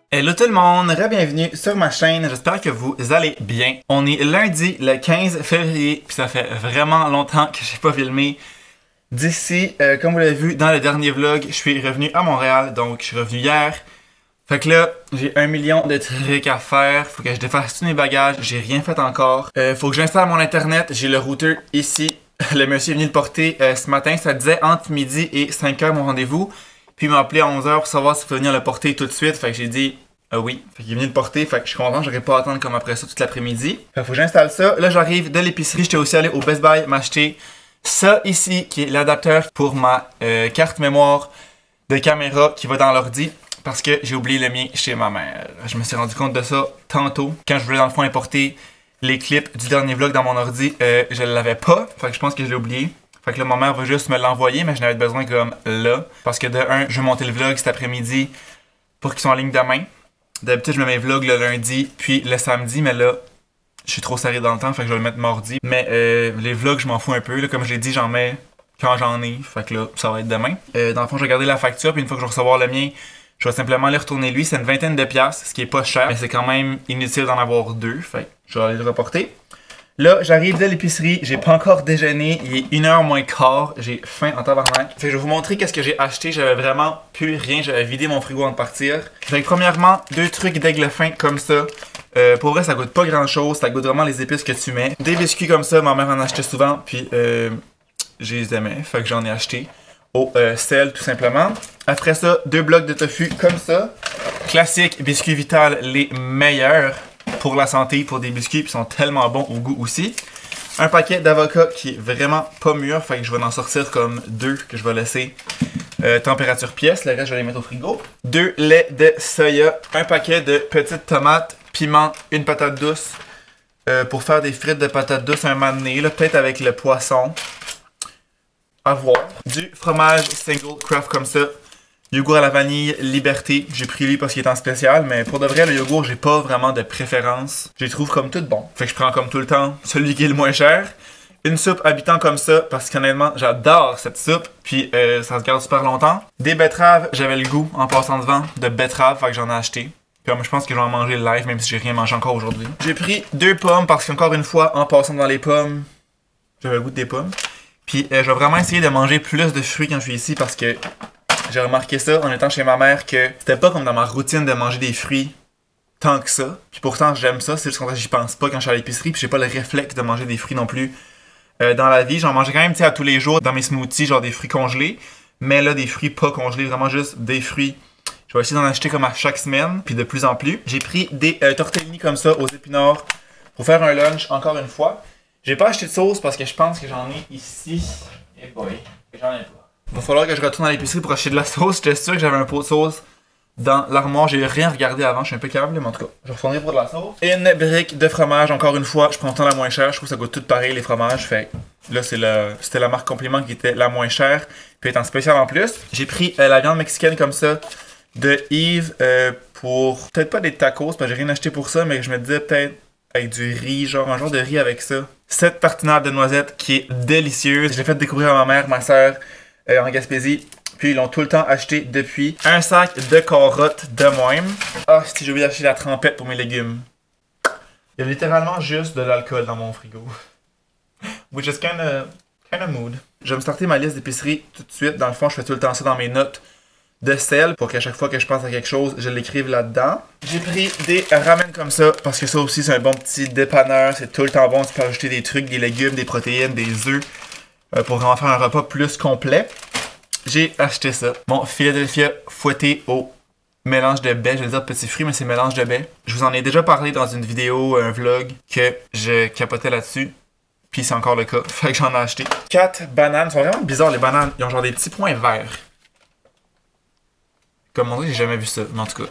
Hello tout le monde, bienvenue sur ma chaîne, j'espère que vous allez bien. On est lundi le 15 février, puis ça fait vraiment longtemps que j'ai pas filmé. D'ici, comme vous l'avez vu dans le dernier vlog, je suis revenu à Montréal, donc je suis revenu hier. Fait que là, j'ai 1 million de trucs à faire, faut que je défasse tous mes bagages, j'ai rien fait encore. Faut que j'installe mon internet, j'ai le routeur ici. Le monsieur est venu le porter ce matin, ça disait entre midi et 5h mon rendez-vous. Puis il m'a appelé à 11h pour savoir s'il peut venir le porter tout de suite. Fait que j'ai dit oui. Fait qu'il est venu le porter. Fait que je suis content, j'aurais pas à attendre comme après ça toute l'après-midi. Fait que faut que j'installe ça. Là j'arrive de l'épicerie. J'étais aussi allé au Best Buy m'acheter ça ici, qui est l'adapteur pour ma carte mémoire de caméra qui va dans l'ordi. Parce que j'ai oublié le mien chez ma mère. Je me suis rendu compte de ça tantôt. Quand je voulais dans le fond importer les clips du dernier vlog dans mon ordi, je l'avais pas. Fait que je pense que je l'ai oublié. Fait que là, ma mère va juste me l'envoyer, mais je n'avais besoin comme là. Parce que de un, je vais monter le vlog cet après-midi pour qu'ils soient en ligne demain. D'habitude, je mets mes vlogs le lundi, puis le samedi, mais là, je suis trop serré dans le temps, fait que je vais le mettre mardi. Mais les vlogs, je m'en fous un peu. Là, comme je l'ai dit, j'en mets quand j'en ai. Fait que là, ça va être demain. Dans le fond, je vais garder la facture, puis une fois que je vais recevoir le mien, je vais simplement aller retourner lui. C'est une vingtaine de piastres, ce qui est pas cher, mais c'est quand même inutile d'en avoir deux. Fait que je vais aller le reporter. Là, j'arrive de l'épicerie, j'ai pas encore déjeuné, il est 1h moins quart, j'ai faim en tabarnak. Fait que je vais vous montrer qu'est-ce que j'ai acheté, j'avais vraiment plus rien, j'avais vidé mon frigo avant de partir. Fait que premièrement, 2 trucs d'aigle fin comme ça. Pour vrai, ça goûte pas grand chose, ça goûte vraiment les épices que tu mets. Des biscuits comme ça, ma mère en achetait souvent, puis je les aimais, fait que j'en ai acheté au sel tout simplement. Après ça, 2 blocs de tofu comme ça. Classique, biscuits Vital, les meilleurs pour la santé, pour des biscuits, qui sont tellement bons au goût aussi. Un paquet d'avocats qui est vraiment pas mûr, fait que je vais en sortir comme 2 que je vais laisser température pièce, le reste je vais les mettre au frigo. 2 laits de soya, un paquet de petites tomates, piment, une patate douce pour faire des frites de patates douces un moment donné, peut-être avec le poisson. À voir. Du fromage single craft comme ça. Yogourt à la vanille, Liberté. J'ai pris lui parce qu'il est en spécial, mais pour de vrai, le yogourt, j'ai pas vraiment de préférence. Je les trouve comme tout bon. Fait que je prends comme tout le temps celui qui est le moins cher. Une soupe habitant comme ça, parce qu'honnêtement, j'adore cette soupe. Puis ça se garde super longtemps. Des betteraves, j'avais le goût en passant devant de betteraves, fait que j'en ai acheté. Comme je pense que je vais en manger live, même si j'ai rien mangé encore aujourd'hui. J'ai pris 2 pommes parce qu'encore une fois, en passant devant les pommes, j'avais le goût des pommes. Puis je vais vraiment essayer de manger plus de fruits quand je suis ici parce que j'ai remarqué ça en étant chez ma mère que c'était pas comme dans ma routine de manger des fruits tant que ça. Puis pourtant j'aime ça, c'est juste que j'y pense pas quand je suis à l'épicerie. Puis j'ai pas le réflexe de manger des fruits non plus dans la vie. J'en mangeais quand même à tous les jours dans mes smoothies, genre des fruits congelés. Mais là des fruits pas congelés, vraiment juste des fruits. Je vais essayer d'en acheter comme à chaque semaine, puis de plus en plus. J'ai pris des tortellini comme ça aux épinards pour faire un lunch encore une fois. J'ai pas acheté de sauce parce que je pense que j'en ai ici. Et boy, j'en ai pas. Va falloir que je retourne à l'épicerie pour acheter de la sauce. J'étais sûr que j'avais un pot de sauce dans l'armoire. J'ai rien regardé avant, je suis un peu câble, mais en tout cas, je retournerai pour de la sauce. Une brique de fromage, encore une fois, je prends tant la moins chère. Je trouve que ça goûte tout pareil les fromages. Fait là, c'était la marque Compliment qui était la moins chère. Puis elle est en spécial en plus. J'ai pris la viande mexicaine comme ça de Yves pour peut-être pas des tacos, parce que j'ai rien acheté pour ça, mais je me disais peut-être avec du riz, genre un genre de riz avec ça. Cette tartinade de noisettes qui est délicieuse. Je l'ai fait découvrir à ma mère, ma soeur en Gaspésie. Puis ils l'ont tout le temps acheté depuis. Un sac de carottes de même. Ah, si j'ai oublié d'acheter la trempette pour mes légumes. Il y a littéralement juste de l'alcool dans mon frigo. Which is kinda mood. Je vais me starter ma liste d'épicerie tout de suite. Dans le fond, je fais tout le temps ça dans mes notes de sel pour qu'à chaque fois que je pense à quelque chose, je l'écrive là-dedans. J'ai pris des ramen comme ça parce que ça aussi c'est un bon petit dépanneur, c'est tout le temps bon, tu peux ajouter des trucs, des légumes, des protéines, des œufs pour vraiment faire un repas plus complet. J'ai acheté ça. Mon Philadelphia fouetté au mélange de baies, je vais dire petit fruit mais c'est mélange de baies. Je vous en ai déjà parlé dans une vidéo, un vlog que je capotais là-dessus. Puis c'est encore le cas, fait que j'en ai acheté. 4 bananes, sont vraiment bizarres les bananes, ils ont genre des petits points verts. Comme on dit, j'ai jamais vu ça, mais en tout cas.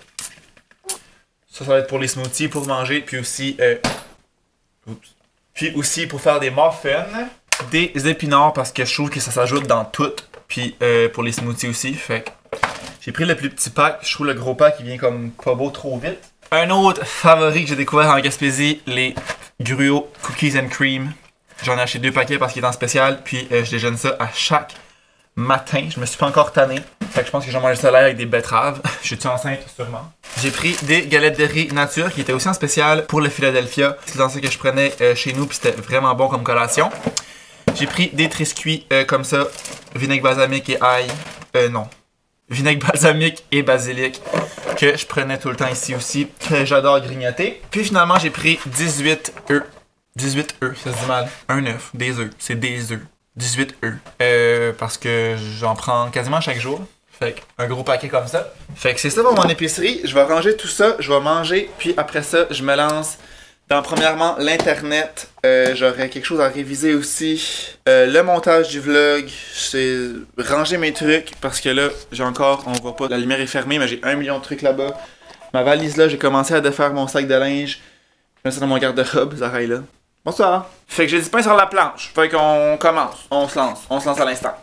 Ça va être pour les smoothies, pour manger, puis aussi... Puis aussi pour faire des muffins. Des épinards, parce que je trouve que ça s'ajoute dans tout. Puis pour les smoothies aussi, fait que... J'ai pris le plus petit pack, je trouve le gros pack, il vient comme pas beau trop vite. Un autre favori que j'ai découvert en Gaspésie, les Gruau Cookies and Cream. J'en ai acheté 2 paquets parce qu'il est en spécial, puis je déjeune ça à chaque matin. Je me suis pas encore tanné. Fait que je pense que je vais manger ça là avec des betteraves. Je suis enceinte, sûrement. J'ai pris des galettes de riz nature qui étaient aussi en spécial pour le Philadelphia. C'est dans ça que je prenais chez nous, puis c'était vraiment bon comme collation. J'ai pris des triscuits comme ça, vinaigre balsamique et ail. Non. Vinaigre balsamique et basilic que je prenais tout le temps ici aussi, que j'adore grignoter. Puis finalement, j'ai pris 18 œufs. 18 œufs, ça se dit mal. Un œuf, des œufs, c'est des œufs. 18 œufs. Parce que j'en prends quasiment chaque jour. Fait un gros paquet comme ça. Fait que c'est ça pour mon épicerie. Je vais ranger tout ça, je vais manger, puis après ça, je me lance dans premièrement l'internet. J'aurai quelque chose à réviser aussi. Le montage du vlog, c'est ranger mes trucs parce que là, j'ai encore, on voit pas, la lumière est fermée, mais j'ai 1 million de trucs là-bas. Ma valise là, j'ai commencé à défaire mon sac de linge. Je mets ça dans mon garde-robe, ça raille là. Bonsoir. Fait que j'ai du pain sur la planche. Fait qu'on commence, on se lance à l'instant.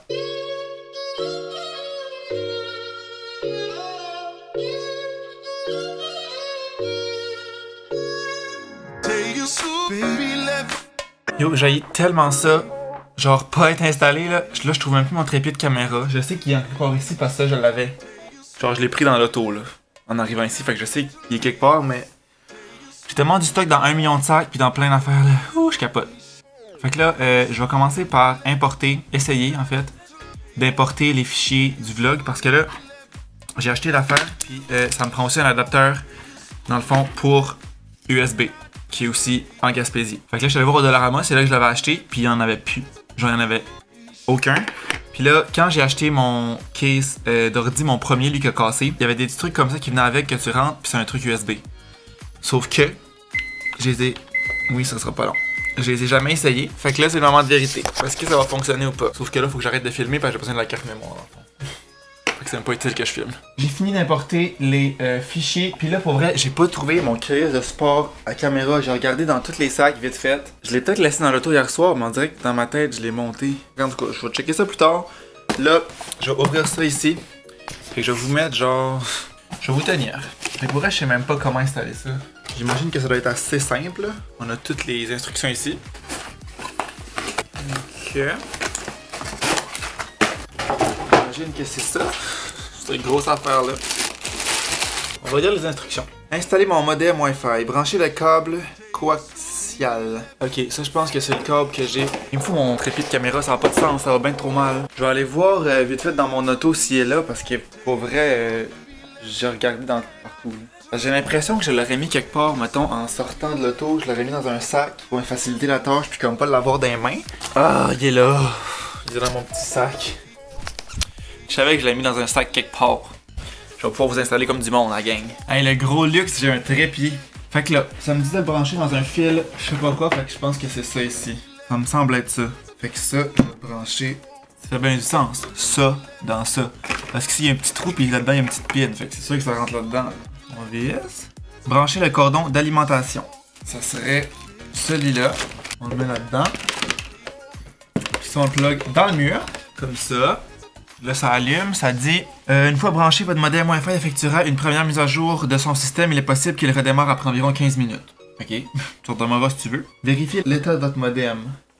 Yo, j'haïs tellement ça. Genre, pas être installé là. Là, je trouve même plus mon trépied de caméra. Je sais qu'il y a encore ici parce que ça, je l'avais. Genre, je l'ai pris dans l'auto là. En arrivant ici. Fait que je sais qu'il est quelque part, mais. J'ai tellement du stock dans 1 million de sacs puis dans plein d'affaires là. Ouh, je capote. Fait que là, je vais commencer par essayer en fait, d'importer les fichiers du vlog parce que là, j'ai acheté l'affaire puis ça me prend aussi un adapteur dans le fond pour USB. Qui est aussi en Gaspésie. Fait que là, je suis allé voir au Dollarama, c'est là que je l'avais acheté, puis il n'y en avait plus. Genre, il n'y en avait aucun. Puis là, quand j'ai acheté mon case d'ordi, mon premier, lui, qui a cassé, il y avait des petits trucs comme ça qui venaient avec, que tu rentres, puis c'est un truc USB. Sauf que, je les ai... Oui, ça sera pas long. Je les ai jamais essayés. Fait que là, c'est le moment de vérité. Est-ce que ça va fonctionner ou pas? Sauf que là, faut que j'arrête de filmer, parce que j'ai besoin de la carte mémoire, dans le fond. Fait que c'est même pas utile que je filme. J'ai fini d'importer les fichiers, puis là pour vrai, j'ai pas trouvé mon case de sport à caméra. J'ai regardé dans tous les sacs vite fait. Je l'ai peut-être laissé dans l'auto hier soir, mais on dirait que dans ma tête, je l'ai monté. En tout cas, je vais checker ça plus tard. Là, je vais ouvrir ça ici. Fait que je vais vous mettre genre... Je vais vous tenir. Fait que pour vrai, je sais même pas comment installer ça. J'imagine que ça doit être assez simple. On a toutes les instructions ici. Ok. J'imagine que c'est ça. C'est une grosse affaire là. On va lire les instructions. Installer mon modem Wi-Fi. Brancher le câble coaxial. Ok, ça je pense que c'est le câble que j'ai. Il me faut mon trépied de caméra, ça n'a pas de sens, ça va bien trop mal. Je vais aller voir vite fait dans mon auto s'il est là parce que pour vrai, j'ai regardé partout. J'ai l'impression que je l'aurais mis quelque part, mettons, en sortant de l'auto, je l'aurais mis dans un sac pour me faciliter la tâche puis comme pas l'avoir dans les mains. Ah, il est là. Il est dans mon petit sac. Je savais que je l'avais mis dans un sac quelque part. Je vais pouvoir vous installer comme du monde, la gang. Hey, le gros luxe, j'ai un trépied. Fait que là, ça me dit de le brancher dans un fil, je sais pas quoi, fait que je pense que c'est ça ici. Ça me semble être ça. Fait que ça, je vais le brancher. Ça fait bien du sens. Ça, dans ça. Parce qu'ici, il y a un petit trou, puis là-dedans, il y a une petite pine. Fait que c'est sûr que ça rentre là-dedans. On vise. Brancher le cordon d'alimentation. Ça serait celui-là. On le met là-dedans. Puis ça, on le plug dans le mur. Comme ça. Là, ça allume, ça dit une fois branché, votre modem Wi-Fi effectuera une première mise à jour de son système. Il est possible qu'il redémarre après environ 15 minutes. Ok, tu redémarreras si tu veux. Vérifiez l'état de votre modem.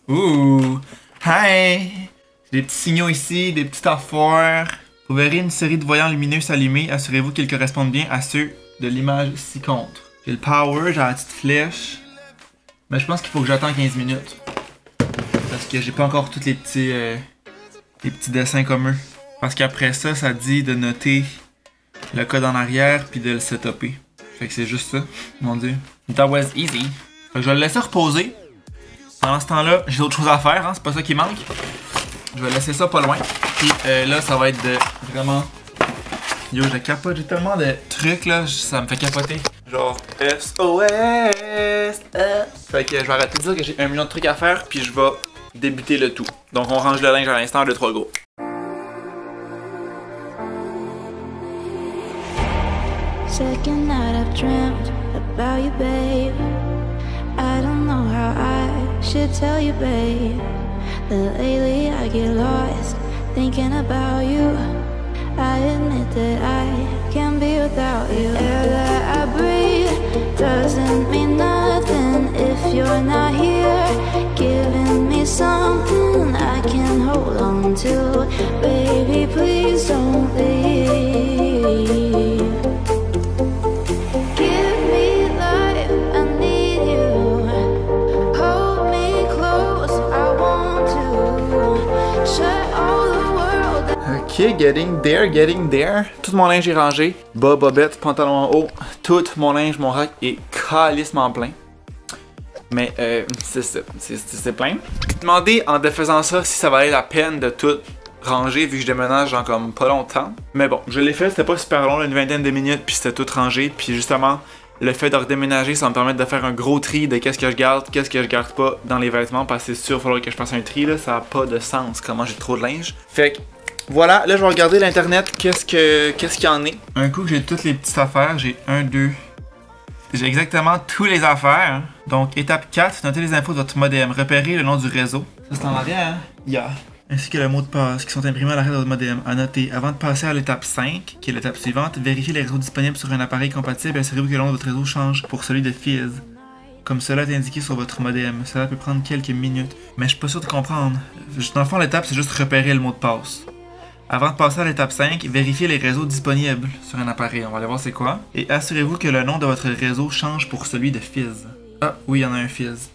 Ouh! Hi! Des petits signaux ici, des petites affaires. Vous verrez une série de voyants lumineux s'allumer. Assurez-vous qu'ils correspondent bien à ceux de l'image ci-contre. J'ai le power, j'ai la petite flèche. Mais je pense qu'il faut que j'attende 15 minutes. Parce que j'ai pas encore tous les petits dessins comme eux. Parce qu'après ça, ça dit de noter le code en arrière puis de le setuper. Fait que c'est juste ça. Mon dieu. That was easy. Fait que je vais le laisser reposer. Pendant ce temps-là, j'ai d'autres choses à faire, hein. C'est pas ça qui manque. Je vais laisser ça pas loin. Puis là, ça va être de vraiment... Yo, je capote. J'ai tellement de trucs là. Ça me fait capoter. Genre SOS. Fait que je vais arrêter de dire que j'ai 1 million de trucs à faire. Puis je vais débuter le tout. Donc on range le linge à l'instant, 2-3 gros. Second night I've dreamt about you, babe. I don't know how I should tell you, babe, that lately I get lost thinking about you. I admit that I can't be without you. The air that I breathe doesn't mean nothing if you're not here, giving me something I can hold on to. Baby, please don't leave. getting there. Tout mon linge est rangé. Bas, bobette, pantalon en haut. Tout mon linge, mon rack est calissement plein. Mais c'est ça, c'est plein. Je me demandais en défaisant ça si ça valait la peine de tout ranger vu que je déménage dans comme pas longtemps. Mais bon, je l'ai fait, c'était pas super long, une vingtaine de minutes, puis c'était tout rangé. Puis justement, le fait de redéménager, ça va me permettre de faire un gros tri de qu'est-ce que je garde pas dans les vêtements. Parce que c'est sûr, il va falloir que je fasse un tri, là, ça a pas de sens comment j'ai trop de linge. Fait que voilà, là je vais regarder l'internet, qu'est-ce qu'il y en est. Un coup que j'ai toutes les petites affaires, j'ai 1, 2... J'ai exactement toutes les affaires. Donc, étape 4, notez les infos de votre modem. Repérez le nom du réseau. Ça, c'est en arrière, hein? Yeah. Ainsi que le mot de passe qui sont imprimés à l'arrière de votre modem. À noter, avant de passer à l'étape 5, qui est l'étape suivante, vérifiez les réseaux disponibles sur un appareil compatible et assurez-vous que le nom de votre réseau change pour celui de Fizz. Comme cela est indiqué sur votre modem. Cela peut prendre quelques minutes. Mais je suis pas sûr de comprendre. Dans le fond, l'étape, c'est juste repérer le mot de passe. Avant de passer à l'étape 5, vérifiez les réseaux disponibles sur un appareil. On va aller voir c'est quoi. Et assurez-vous que le nom de votre réseau change pour celui de Fizz. Ah, oui, il y en a un Fizz.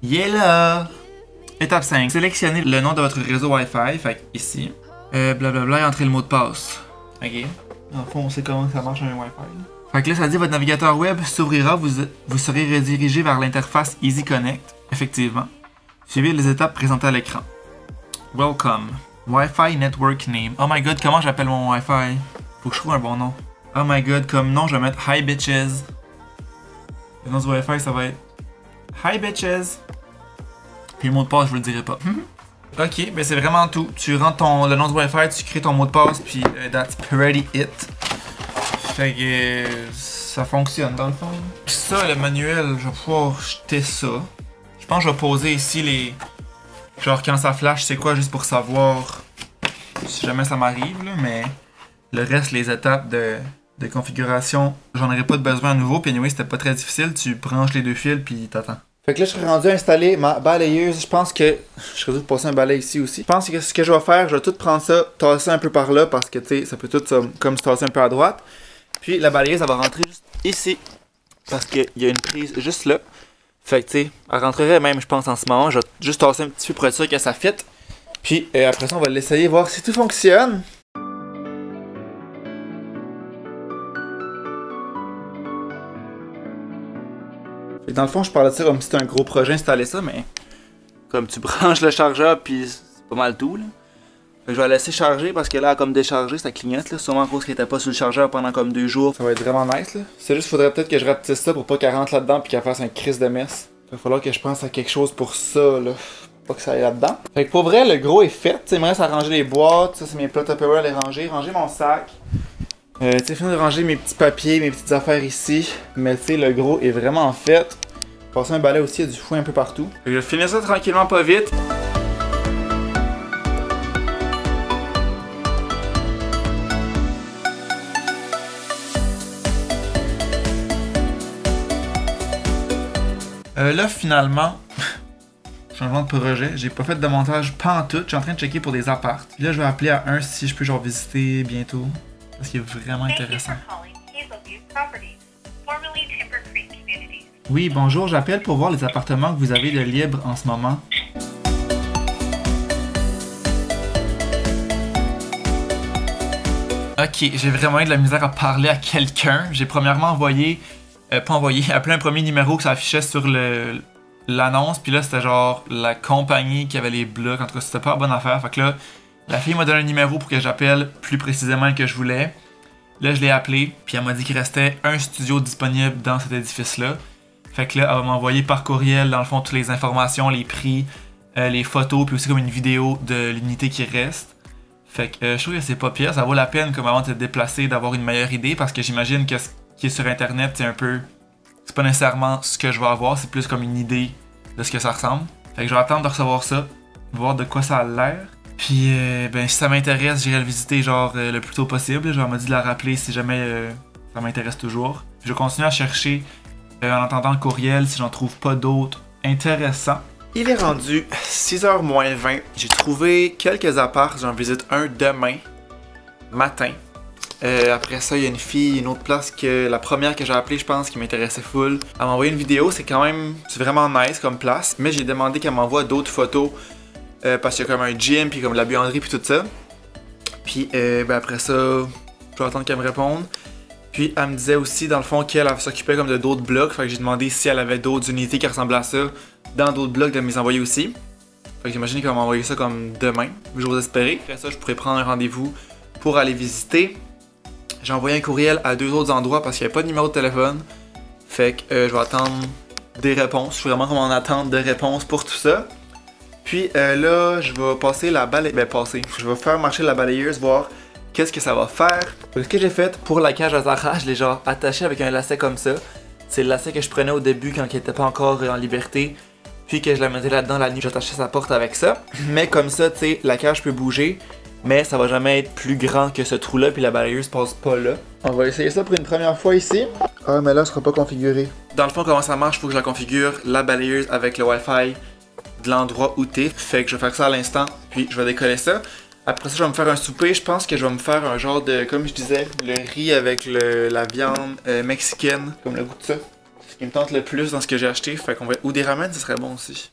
Il est là! Étape 5. Sélectionnez le nom de votre réseau Wi-Fi. Fait ici. Blablabla et entrez le mot de passe. Ok. En fond, on sait comment ça marche un Wi-Fi. Fait que là, ça dit votre navigateur web s'ouvrira. Vous serez redirigé vers l'interface Easy Connect. Effectivement. Suivez les étapes présentées à l'écran. Welcome. Wi-Fi Network Name. Oh my god, comment j'appelle mon Wi-Fi? Faut que je trouve un bon nom. Oh my god, comme nom, je vais mettre Hi Bitches. Le nom du Wi-Fi, ça va être Hi Bitches. Puis le mot de passe, je vous le dirai pas. Ok, ben c'est vraiment tout. Tu rentres le nom du Wi-Fi, tu crées ton mot de passe, puis that's pretty it. Fait que ça fonctionne dans le fond. Ça, le manuel, je vais pouvoir jeter ça. Je pense que je vais poser ici les... Genre quand ça flash, c'est quoi, juste pour savoir si jamais ça m'arrive, là, mais le reste, les étapes de configuration, j'en aurais pas de besoin à nouveau, puis anyway, c'était pas très difficile, tu branches les deux fils, puis t'attends. Fait que là, je serais rendu à installer ma balayeuse, je pense que je serais dû passer un balai ici aussi. Je pense que ce que je vais faire, je vais tout prendre ça, tasser un peu par là, parce que tu sais, ça peut tout comme se tasser un peu à droite. Puis la balayeuse, elle va rentrer juste ici, parce qu'il y a une prise juste là. Fait que tu sais, elle rentrerait même, je pense, en ce moment. Je vais juste tasser un petit peu pour être sûr que ça fit. Puis après ça, on va l'essayer, voir si tout fonctionne. Fait que dans le fond, je parlais de ça comme si c'était un gros projet installer ça, mais comme tu branches le chargeur, puis c'est pas mal tout, là. Fait que je vais la laisser charger parce que là, elle a comme déchargé, ça clignote, là. Sûrement à cause qu'elle était pas sur le chargeur pendant comme 2 jours. Ça va être vraiment nice, là. C'est juste, faudrait peut-être que je rapetisse ça pour pas qu'elle rentre là-dedans puis qu'elle fasse un crise de messe. Il va falloir que je pense à quelque chose pour ça, là. Pas que ça aille là-dedans. Fait que pour vrai, le gros est fait. Il me reste à ranger les boîtes. Ça, c'est mes plats Tupperware à les ranger. Ranger mon sac. Tu sais, fini de ranger mes petits papiers, mes petites affaires ici. Mais tu sais, le gros est vraiment fait. Passer un balai aussi, il y a du fouet un peu partout. Fait que je vais finir ça tranquillement, pas vite. Là, finalement, changement de projet, j'ai pas fait de montage pantoute, je suis en train de checker pour des apparts. Là, je vais appeler à un si je peux genre visiter bientôt, parce qu'il est vraiment intéressant. Oui, bonjour, j'appelle pour voir les appartements que vous avez de libre en ce moment. Ok, j'ai vraiment eu de la misère à parler à quelqu'un. J'ai premièrement appelé un premier numéro que ça affichait sur l'annonce, puis là c'était genre la compagnie qui avait les blocs, en tout cas c'était pas la bonne affaire. Fait que là, la fille m'a donné un numéro pour que j'appelle plus précisément le que je voulais. Là je l'ai appelé, puis elle m'a dit qu'il restait un studio disponible dans cet édifice-là. Fait que là, elle va m'envoyer par courriel, dans le fond, toutes les informations, les prix, les photos, puis aussi comme une vidéo de l'unité qui reste. Fait que je trouve que c'est pas pire, ça vaut la peine comme avant de te déplacer, d'avoir une meilleure idée, parce que j'imagine que ce qui est sur internet, c'est un peu... C'est pas nécessairement ce que je vais avoir, c'est plus comme une idée de ce que ça ressemble. Fait que je vais attendre de recevoir ça, voir de quoi ça a l'air. Puis ben si ça m'intéresse, j'irai le visiter genre le plus tôt possible. Genre m'a dit de la rappeler si jamais ça m'intéresse toujours. Puis je vais continuer à chercher en attendant le courriel si j'en trouve pas d'autres intéressants. Il est rendu 6h moins 20. J'ai trouvé quelques apparts, j'en visite un demain matin. Après ça, il y a une fille, une autre place que la première que j'ai appelée, je pense, qui m'intéressait full. Elle m'a envoyé une vidéo, c'est vraiment nice comme place. Mais j'ai demandé qu'elle m'envoie d'autres photos parce qu'il y a comme un gym, puis comme la buanderie, puis tout ça. Puis après ça, je vais attendre qu'elle me réponde. Puis elle me disait aussi dans le fond qu'elle s'occupait comme de d'autres blogs. Fait que j'ai demandé si elle avait d'autres unités qui ressemblaient à ça dans d'autres blogs de me les envoyer aussi. Fait que j'imagine qu'elle va m'envoyer ça comme demain, j'ose espérer. Après ça, je pourrais prendre un rendez-vous pour aller visiter. J'ai envoyé un courriel à 2 autres endroits parce qu'il n'y avait pas de numéro de téléphone. Fait que je vais attendre des réponses. Je suis vraiment comme en attente de réponses pour tout ça. Puis là, je vais passer la balayeuse. Je vais faire marcher la balayeuse, voir qu'est-ce que ça va faire. Ce que j'ai fait pour la cage à Zara, je l'ai genre attaché avec un lacet comme ça. C'est le lacet que je prenais au début quand elle était pas encore en liberté. Puis que je la mettais là-dedans la nuit, j'attachais sa porte avec ça. Mais comme ça, tu sais, la cage peut bouger. Mais ça va jamais être plus grand que ce trou-là, puis la balayeuse passe pas là. On va essayer ça pour une première fois ici. Ah, mais là, elle sera pas configurée. Dans le fond, comment ça marche, faut que je la configure, la balayeuse avec le Wi-Fi de l'endroit où t'es. Fait que je vais faire ça à l'instant, puis je vais décoller ça. Après ça, je vais me faire un souper. Je pense que je vais me faire un genre de, comme je disais, le riz avec la viande mexicaine, comme le goût de ça. Ce qui me tente le plus dans ce que j'ai acheté. Fait qu'on va... Ou des ramen, ce serait bon aussi.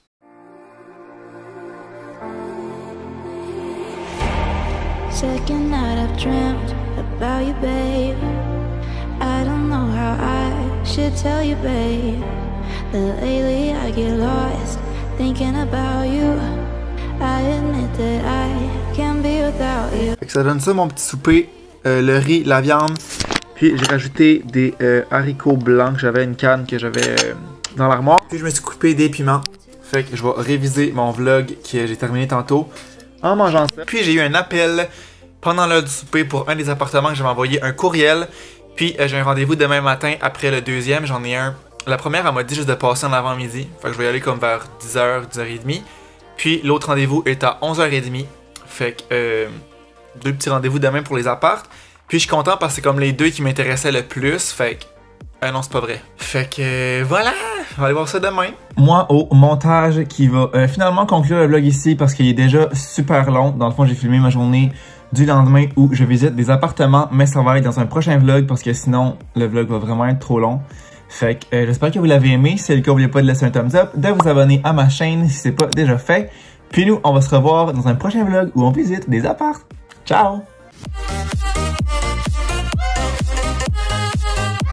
Second night I've dreamt about you, babe. I don't know how I should tell you, babe, that lately I get lost thinking about you. I admit that I can't be without you. Fait que ça donne ça mon petit souper, le riz, la viande. Puis j'ai rajouté des haricots blancs, j'avais une canne que j'avais dans l'armoire. Puis je me suis coupé des piments. Fait que je vais réviser mon vlog que j'ai terminé tantôt en mangeant ça. Puis j'ai eu un appel pendant l'heure du souper pour un des appartements que j'avais envoyé un courriel. Puis j'ai un rendez-vous demain matin après le deuxième, j'en ai un. La première, elle m'a dit juste de passer en avant-midi. Fait que je vais y aller comme vers 10h, 10h30. Puis l'autre rendez-vous est à 11h30. Fait que 2 petits rendez-vous demain pour les apparts. Puis je suis content parce que c'est comme les 2 qui m'intéressaient le plus. Fait que non, c'est pas vrai. Fait que voilà, on va aller voir ça demain. Moi au montage qui va finalement conclure le vlog ici parce qu'il est déjà super long. Dans le fond, j'ai filmé ma journée du lendemain où je visite des appartements, mais ça va être dans un prochain vlog parce que sinon le vlog va vraiment être trop long. Fait que j'espère que vous l'avez aimé. Si c'est le cas, n'oubliez pas de laisser un thumbs up, de vous abonner à ma chaîne si c'est pas déjà fait. Puis nous, on va se revoir dans un prochain vlog où on visite des apparts. Ciao!